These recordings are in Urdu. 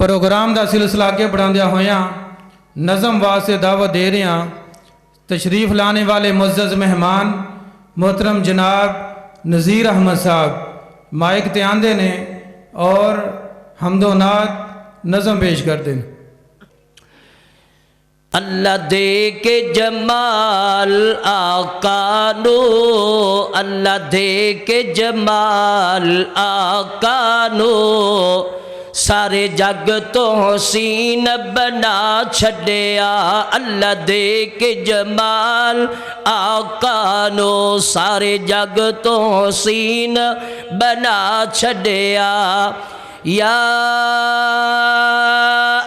پروگرام دا سلسلہ اگے بڑھاندیا ہویاں نظم واسطے دعوت دے رہے ہیں تشریف لانے والے معزز مہمان محترم جناب نزیر احمد صاحب مائک تے آندے نے اور حمد و نعت نظم پیش کر دیں۔ اللہ دے کے جمال آقا نو، اللہ دے کے جمال آقا نو، سارے جگ تو حسین بنا چھڈیا۔ اللہ دے کے جمال آقا نو، سارے جگ تو حسین بنا چھڈیا۔ یا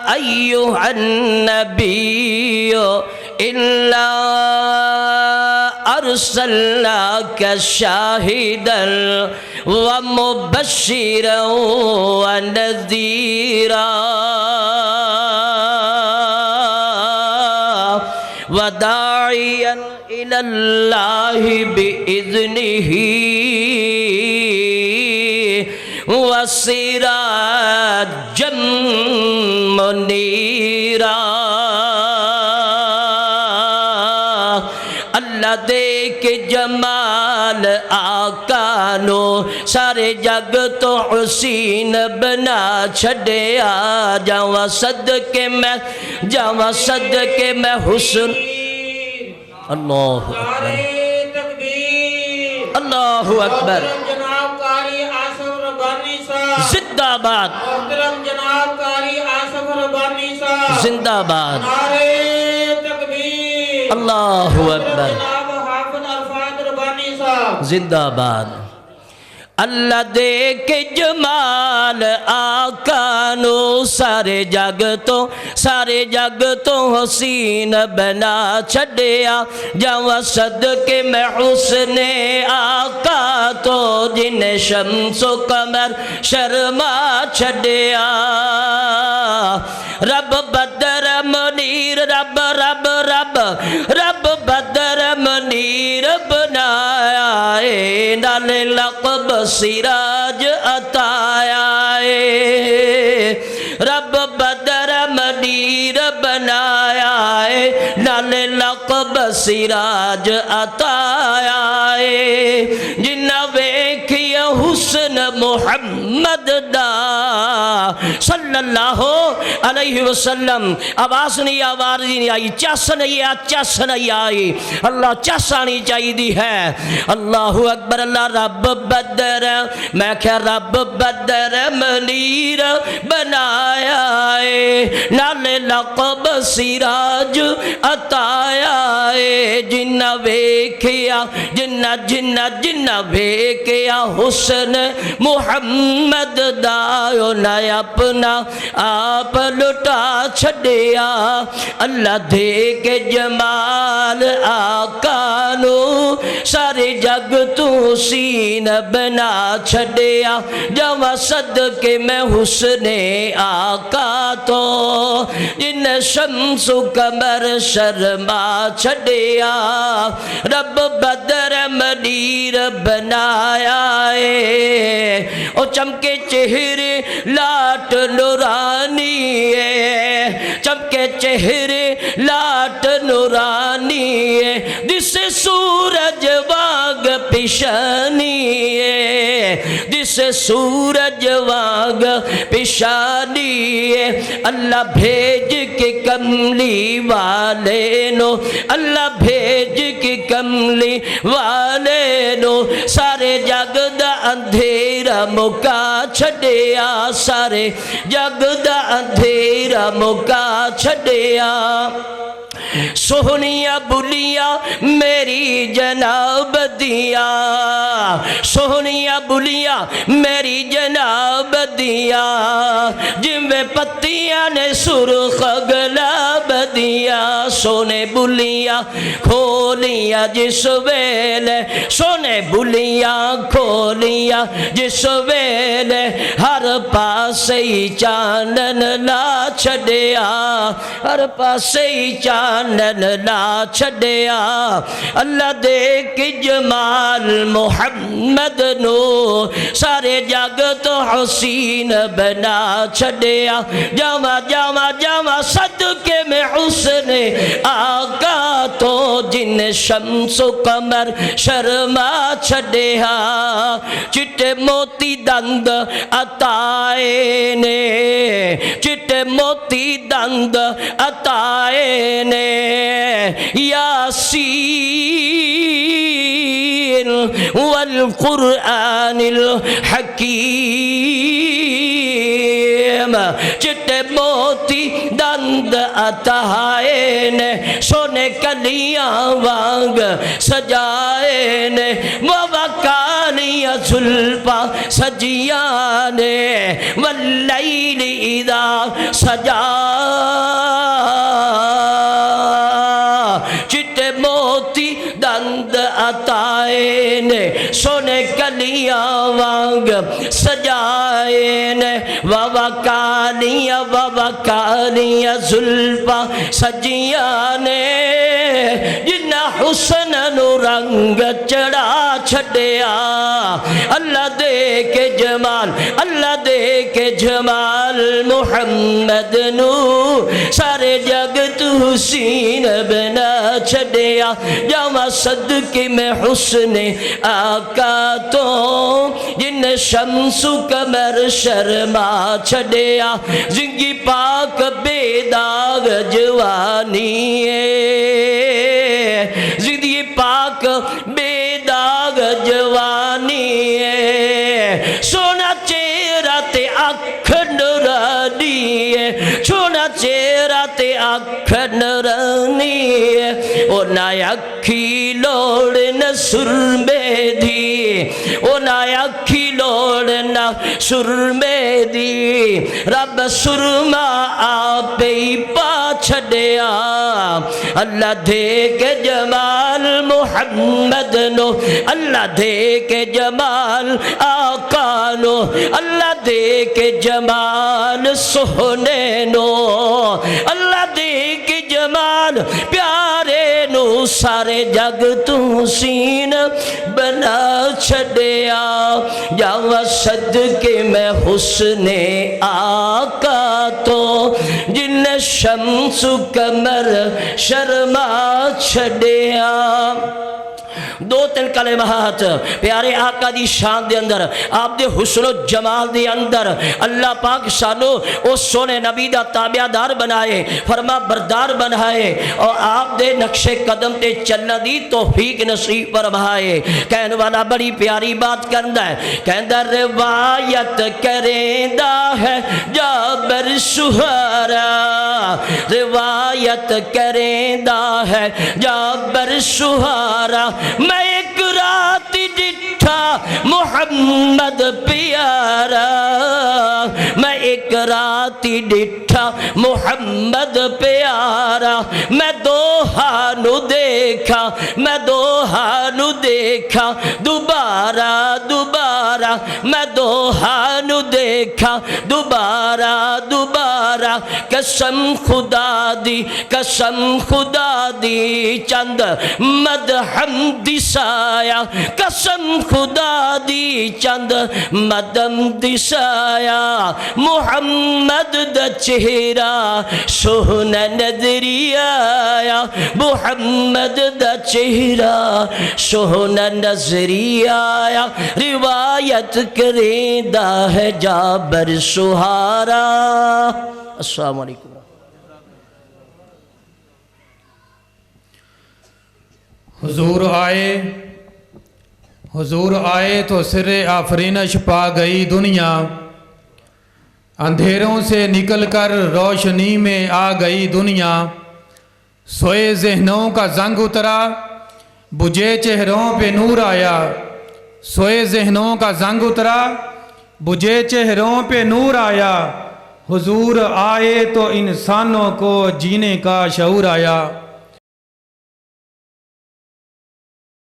ایھا النبی الا ارسلناک شاہدا ومبشرا ونذیرا وداعیا الی اللہ بإذنہ وسراجا منیرا۔ اللہ دے کے جمال آقا نو، سارے جگ تو حسین بنا چھڈیا۔ جاواں صدقے میں حسن۔ اللہ اکبر، اللہ اکبر، زندہ باد، محترم جناب قاری آصف ربانی صاحب زندہ باد، نعرہ تکبیر، اللہ اکبر، جناب حافظ عرفات ربانی صاحب زندہ باد۔ اللہ دے کے جمال آقا نو، سارے جگ تو حسین بنا چھڈیا۔ جاواں صدقے میں حسن آقا تو، جن شمس و قمر شرما چھڈیا۔ رب بدر منیر، رب بدر منیر بنایا ہے، نال لقب سراج عطایا ہے۔ رب بدر منیر بنایا ہے، نال لقب سراج عطایا ہے۔ جنہ ویکھیا حسن محمد دا صلی اللہ علیہ وسلم، آواز نہیں آئی، چس نہیں آئی، اللہ چس آنی چاہیے ہے۔ اللہ اکبر، اللہ رب بدر، میں کہا رب بدر منیر بنایا ہے، نال لقب سراج عطایا ہے۔ جنہ ویکھیا حسن محمد دا، انہیں اپنا آپ لٹا چھڈیا۔ اللہ دے کے جمال آقا نو، سارے جگ تو حسین بنا چھڈیا۔ جاواں صدقے میں حسن آقا تو، جن شمس و قمر شرما چھڈیا۔ رب بدر منیر بنایا ہے، او چمکے چہرے لاٹ نورانی ہے، چمکے چہرے لاٹ نورانی ہے، جسے سورج واگ پیشانی ہے، جسے سورج واگ پیشانی ہے۔ اللہ بھیج کے کملی والے نو، اللہ بھیج کے کملی والے نو، سارے جگ دا اندھیرا مکا چھڈیا، سارے جگ دا اندھیرا مکا چھڈیا۔ سونیا بلیاں میری جناب دیا، سونیا بلیاں میری جناب دیا، جویں پتیاں نے سرخ گلاب دیا۔ سونے بلیاں کھولیاں جس ویلے، سونے بلیاں کھولیاں جس ویلے، ہر پاسے ہی چاندن لا چھڈیا، ہر پاسے ہی چاندن جانن لا چھڈیا اللہ دے کے جمال محمد نو سارے جگ تو حسین بنا چھڈیا جاواں جاواں جاواں صدقے میں حسن آقا تو جن شمس و قمر شرما چھڈیا چٹے موتی دند عطائے نے چٹے موتی دند عطائے نے یاسین والقرآن الحکیم چٹے موتی دند عطائے نے سونے کلیاں وانگ سجائے نے ووکالیاں زلفا سجیاں نے واللیل اذا سجا چٹے موتی دند عطائے نے سونے کلیاں وانگ سجائے نے ووکالیاں زلفا سجیاں نے جنہ حسن نو رنگ چڑھا چھڈیا اللہ دے کے جمال اللہ دے کے جمال محمد نو سارے جگ تو حسین بنا چھڈیا جاواں صدقے میں حسن آقا تو جن شمس قمر شرما چھڈیا زندگی پاک بے داغ جوانی ہے زندگی پاک بے داغ جوانی ہے سونا چہرہ تے اکھ نورانی ہے سونا چہرہ تے اکھ نورانی ہے او نہ اکھی لوڑ نہ سرمے دی او نہ اکھی لوڑ نہ سرمے دی رب سرما آپ ہی پا چھڈیا اللہ دے کے جمال محمد نو اللہ دے کے جمال آقا نو اللہ دے کے جمال سہنے نو اللہ دے کے جمال پیارے نو سارے جگ تو حسین بنا چھڈیا جاواں صدقے میں حسن آقا تو جن شمس قمر شرما چھڈیا دو تین کلمات پیارے آقا دی شان دے اندر آپ دے حسن و جمال دے اندر اللہ پاک سانو او سونے نبی دا تابع دار بنائے فرما بردار بنائے اور آپ دے نقش قدم تے چلنا دی توفیق نصیب فرمائے کہنے والا بڑی پیاری بات کرنا ہے کہندہ روایت کریندہ ہے جابر سہارا روایت کریندہ ہے جابر سہارا میں ایک رات ڈٹھا محمد پیارا میں ایک رات ڈٹھا محمد پیارا میں دو ہانو دیکھا میں دو ہانو دیکھا دوبارہ دوبارہ میں دو ہانو دیکھا دوبارہ دوبارہ قسم خدا دی چند مدحم دسایا قسم خدا دی چند مدم دسایا محمد دا چہرہ سونا نظری آیا محمد دا چہرہ سونا نظری آیا روایت کریندہ ہے جابر سہارا السلام علیکم حضور آئے تو سر آفرینش پا گئی دنیا اندھیروں سے نکل کر روشنی میں آ گئی دنیا سوئے ذہنوں کا زنگ اترا بجھے چہروں پہ نور آیا سوئے ذہنوں کا زنگ اترا بجھے چہروں پہ نور آیا حضور آئے تو انسانوں کو جینے کا شعور آیا